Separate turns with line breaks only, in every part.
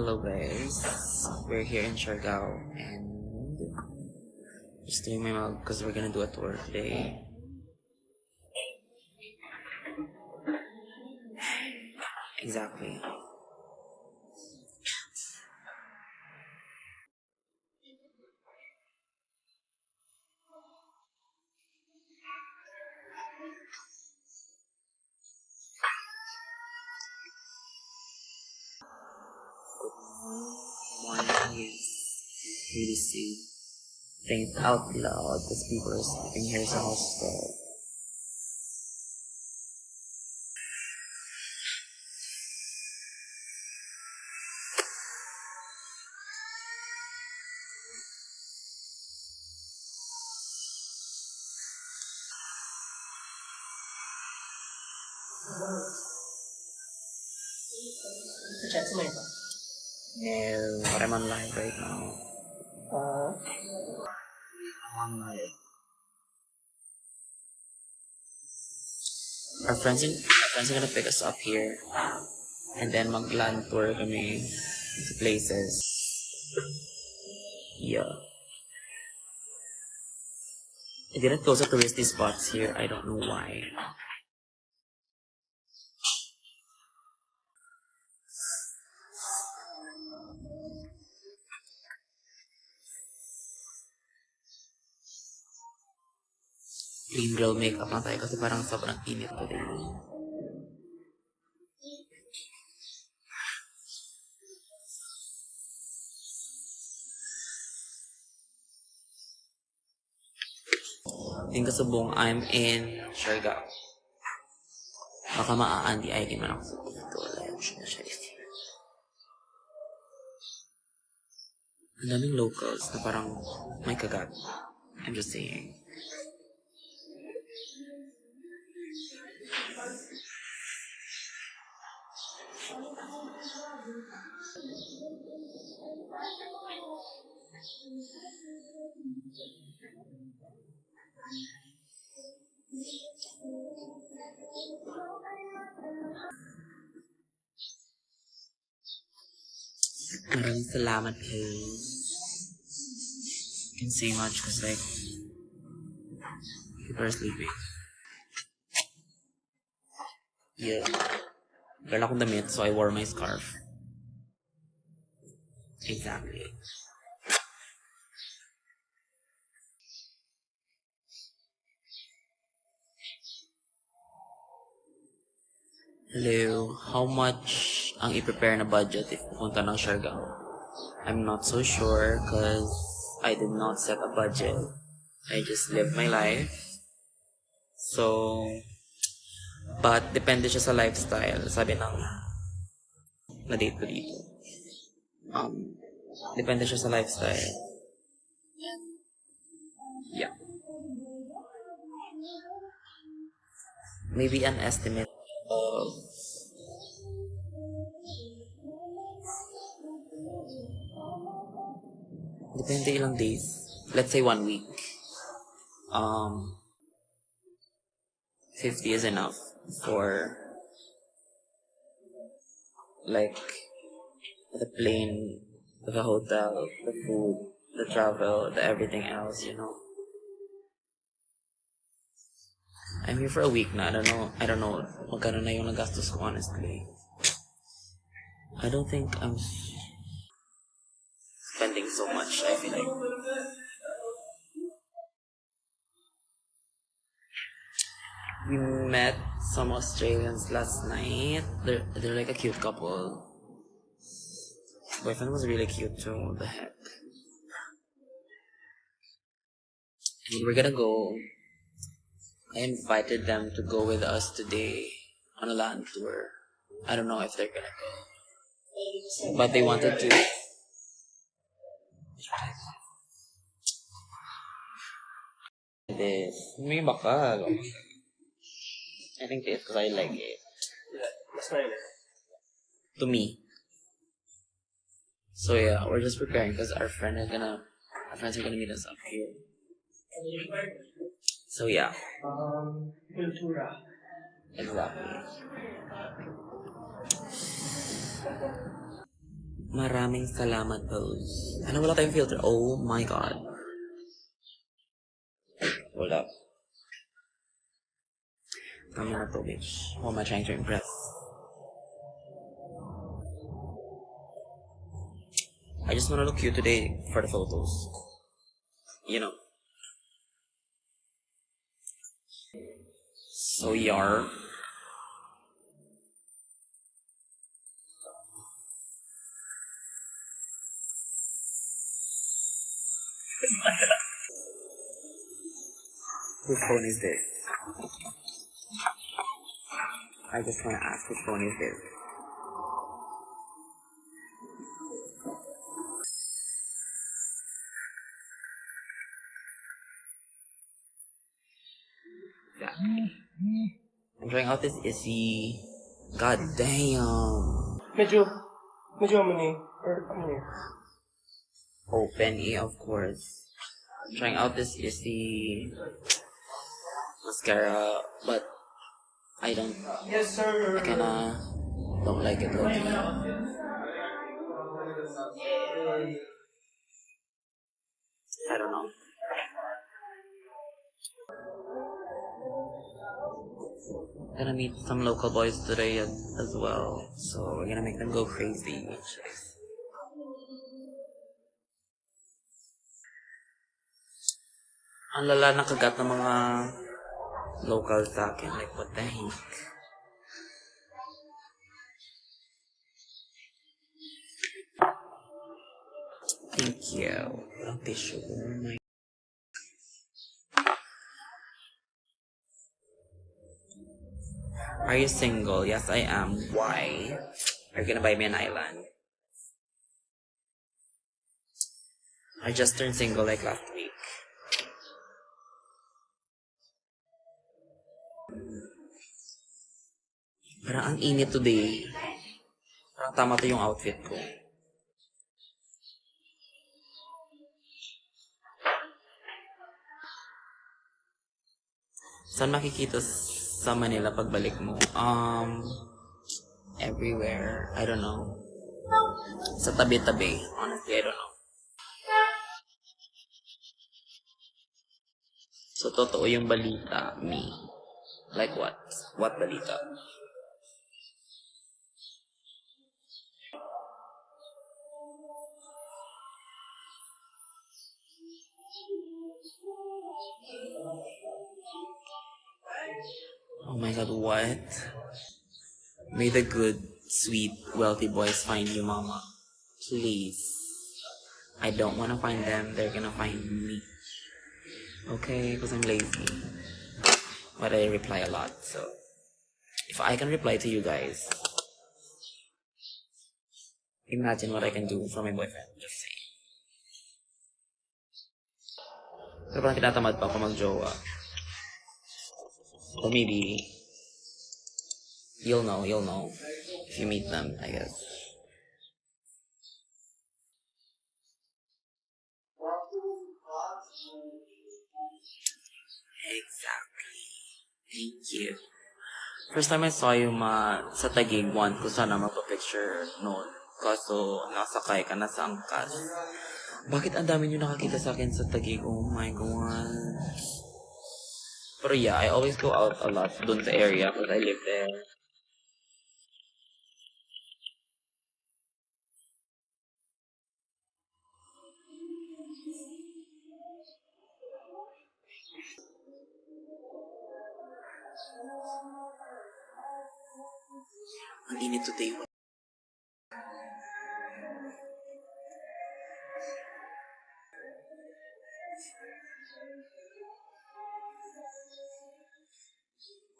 Hello guys, we're here in Siargao and just doing my mug because we're gonna do a tour today. Exactly. Morning is really see things out loud because people are sleeping here sa hostel. No, but I'm on live right now. I'm on live. Our friends are gonna pick us up here and then mag-land tour kami to places. Yeah. I didn't go to touristy spots here. I don't know why. Clean girl makeup lang tayo kasi parang sobrang init today. Tingin kasubong, I'm in Siargao. Baka maaandi ay man ako sa dito. Wala siya. Ang daming locals na parang may kagat. I'm just saying. Maraming salamat kayo. Can't say much because like people are sleeping. Yeah. Wala akong damit so I wore my scarf. Exactly. Hello, how much ang i-prepare na budget if pupunta ng Siargao? I'm not so sure because I did not set a budget. I just live my life. So, but depende siya sa lifestyle. Sabi ng na-date ko dito. Depende siya sa lifestyle. Yeah. Maybe an estimate of depende ilang days. Let's say 1 week. 50 is enough for like the plane, the hotel, the food, the travel, the everything else, you know. I'm here for a week na. I don't know magkano na yung nagastos ko honestly. I don't think I'm spending so much, I feel like. We met some Australians last night. They're like a cute couple. Boyfriend was really cute too. What the heck? And we're gonna go. I invited them to go with us today on a land tour. I don't know if they're gonna go, but they wanted to. This may bakal. I think this because I like it. To me. So yeah, we're just preparing because our friends are gonna meet us up here. So yeah. Cultura. Exactly. Maraming salamat, Pose. Ano, wala tayong filter. Oh my God. Hold up. Tama na to, bitch. Who am I trying to impress? I just wanna look cute today for the photos. You know. So, yar. Whose phone is this? I just wanna ask whose phone is this? Yeah. I'm trying out this Issy. God damn.
Medyo ano eh, or ano eh.
Open E, of course. I'm trying out this Issy mascara, but I don't.
Yes, sir.
I kinda don't like it. Low-key. I don't know. Gonna meet some local boys today as well, so we're gonna make them go crazy. Ang lala ng kagat ng mga local sa akin. Like, what the heck? Thank you. Walang tissue. Oh my. Are you single? Yes, I am. Why? Are you gonna buy me an island? I just turned single like last week. Parang ang init today. Parang tama to yung outfit ko. Saan makikita sa Manila pagbalik mo? Everywhere. I don't know. Sa tabi-tabi. Honestly, I don't know. So, totoo yung balita, me. Like what? What balita? Oh my God, what? May the good, sweet, wealthy boys find you, mama. Please. I don't wanna find them. They're gonna find me. Okay? Because I'm lazy. But I reply a lot, so... If I can reply to you guys... Imagine what I can do for my boyfriend. Just saying. Pero parang tinatamad pa ako mag-jowa. Or maybe... You'll know. If you meet them, I guess. Exactly. Thank you. First time I saw you sa Taguig, want ko sana magpa-picture noon. Kaso, nasakay ka na sa angkas. Bakit ang dami nyo nakakita sa akin sa Taguig? Oh my God. Pero yeah, I always go out a lot dun sa area because I live there. Ang init today.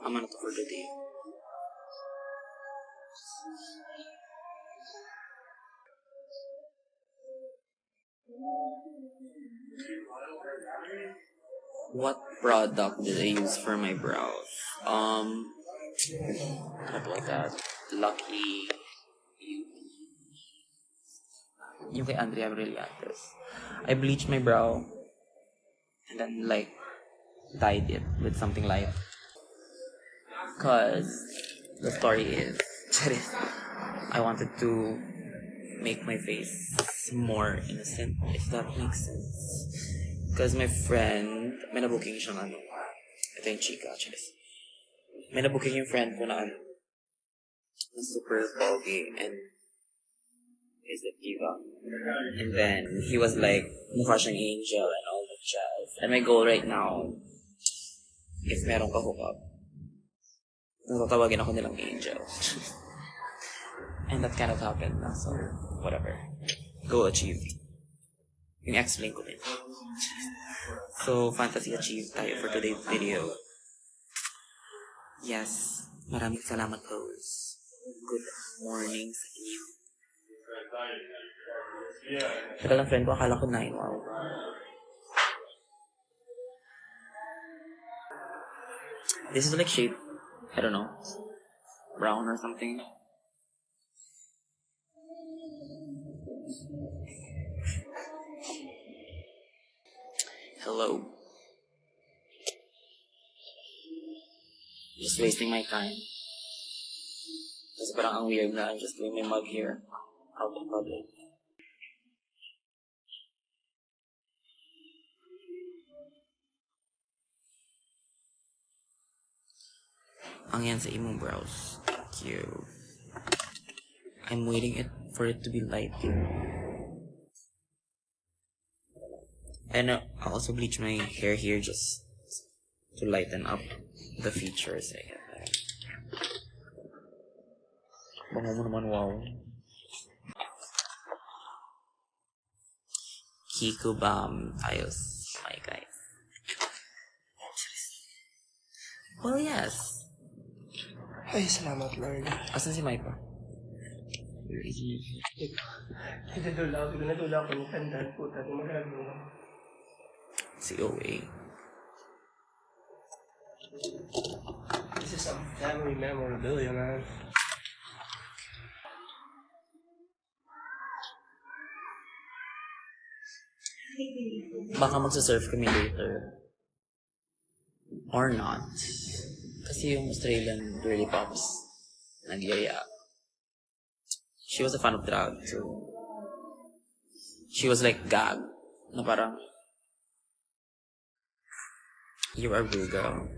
I'm gonna for the day. What product did I use for my brows? What was that? Lucky yung kay Andrea Brillantes. I bleached my brow and then like dyed it with something light. Cause the story is I wanted to make my face more innocent, if that makes sense. Because my friend, may nabooking siyang ano, ito yung chika, actually. May nabooking yung friend ko na ano, na super pogi and is it diva. And then, he was like, mukha siyang angel and all that jazz. And my goal right now, if meron ka hook up, natatawagin ako nilang angel. And that kind of happened na, so, whatever. Go achieve. Yung explain ko din. So, fantasy achieved tayo for today's video. Yes, maraming salamat, host. Good morning sa inyo. Tagal ng friend ko, akala ko 9. Wow. This is like shade, I don't know, brown or something. Hello. Just wasting my time. Kasi parang ang weird na I'm just doing my mug here out in public. Ang yan sa imong brows. Thank you. I'm waiting for it to be light. And I'll also bleach my hair here just to lighten up the features. Bango mo naman, wow. Kiko Bam ayos, my guys. Well, yes.
Ay, salamat, Lord.
Asan si Maipa?
Nadula ako ng tandaan po. Tati magagawa mo.
Si OA.
This is some family memorabilia, man.
Baka magsasurf kami later. Or not. Kasi yung Australian girly pops nagyaya. She was a fan of drag too. She was like gag. Na parang, you are rude, girl.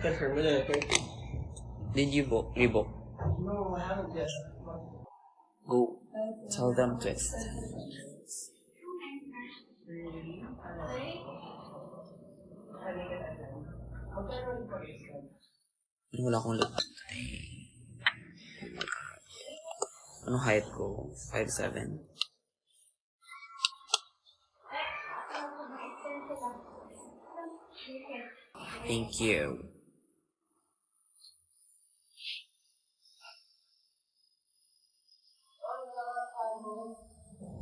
Confirm mo na, okay?
Did you rebook?
No, I haven't yet.
Go tell them to extend. Wala akong look. Ano height ko? 5'7". Thank you.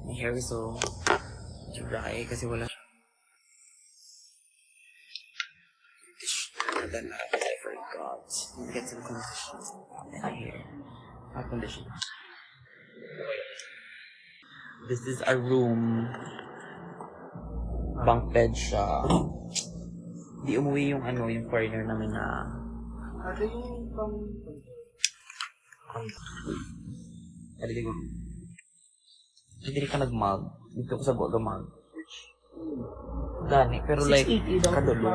My hair is so dry kasi wala. And then I forgot to get some conditioner in my hair. Conditioner. This is a room. Bunk bed siya. Di umuwi yung ano, yung foreigner namin na...
Ano yung pang...
Palilig ko. Hindi ka nag-mug. Dito ko sa mag. Gani, pero like, kadulog.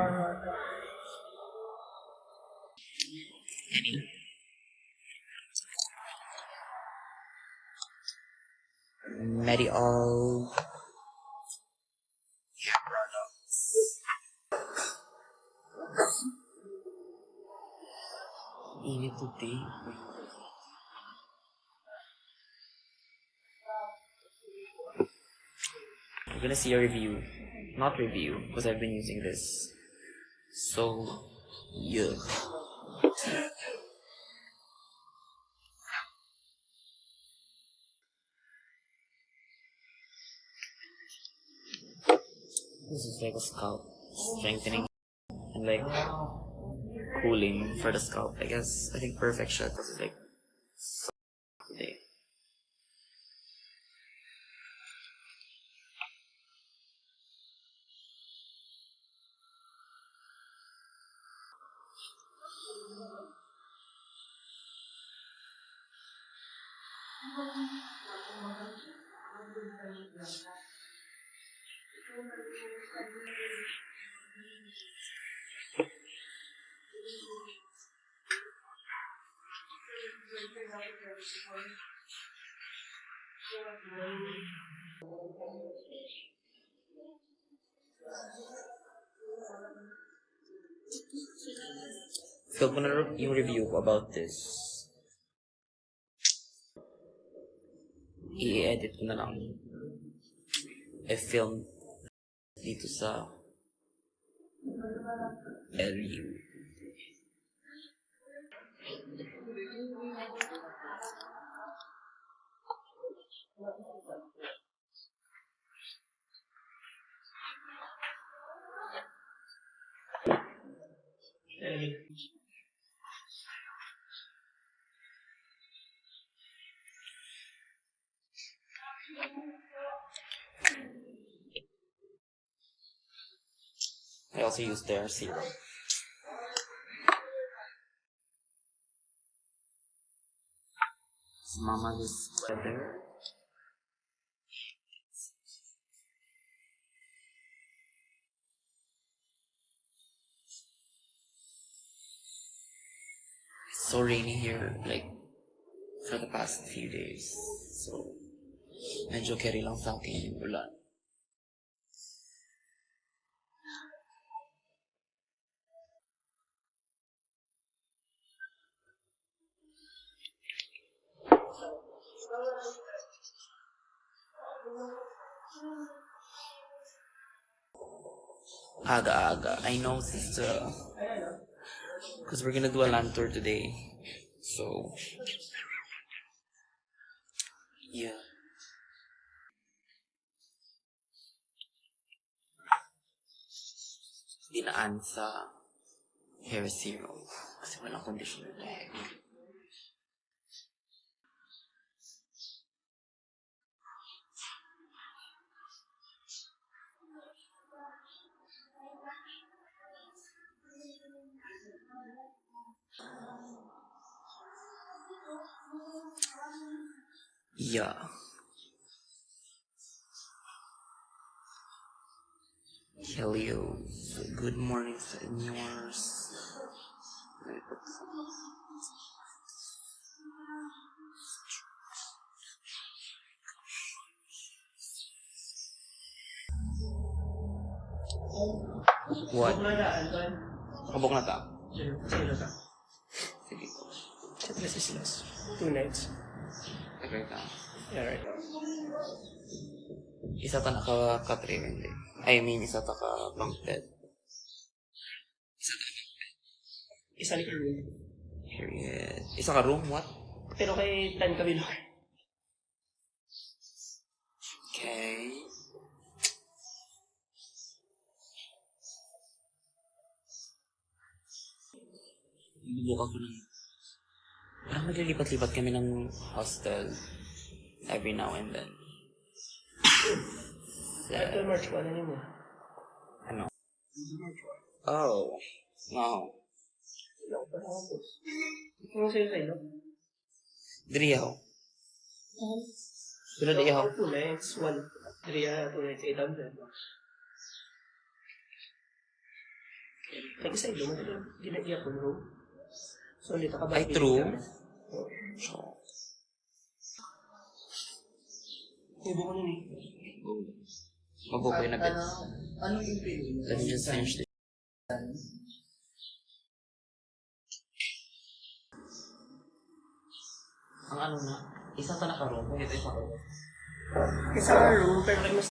Mediol hair products. Init today. You're gonna see a review. Not review, because I've been using this. So, yeah. This is like a scalp strengthening and like cooling for the scalp. I guess I think perfect shot because it's like today. Film ko na yung review ko about this. I-edit ko na lang. I-film dito sa LU. I also use their serum. Mama this weather. It's so rainy here, like for the past few days. So medyo carry lang sa akin yung ulan. Aga-aga. I know this because we're gonna do a land tour today. So yeah. Dinaan sa hair serum kasi walang conditioner na hair. Yeah. Helio. Good morning sa inyors. What? Kabok na ta?
Sino ka?
Sige po.
This is less. 2 nights.
Okay ka.
Yeah, right.
Isa ta naka-trim hindi. I mean, isa ta ka-bunk bed.
Isa ka room.
Period. Isa ka room? What?
Pero kay Tan Kabilo.
Okay. Bubuk ako ng... Parang naglilipat-lipat kami ng hostel every now and then.
After March 1, ano yun mo?
Ano? Oh. No.
Wala ko pa nakapos. Ano sa'yo sa'yo?
Diri ako. Pero di ako.
2 nights, 1. 3, 2 nights, 800. Kaya sa ilo, ginagyan ko room. So, dito ka ba?
Ay, true.
So, ibo ko nun eh.
Mabukoy na bit.
Anong yung feeling?
Let me just finish this. Ang ano na, isa ta naka-room, ito isa room.
Isa ka room, pero kay mas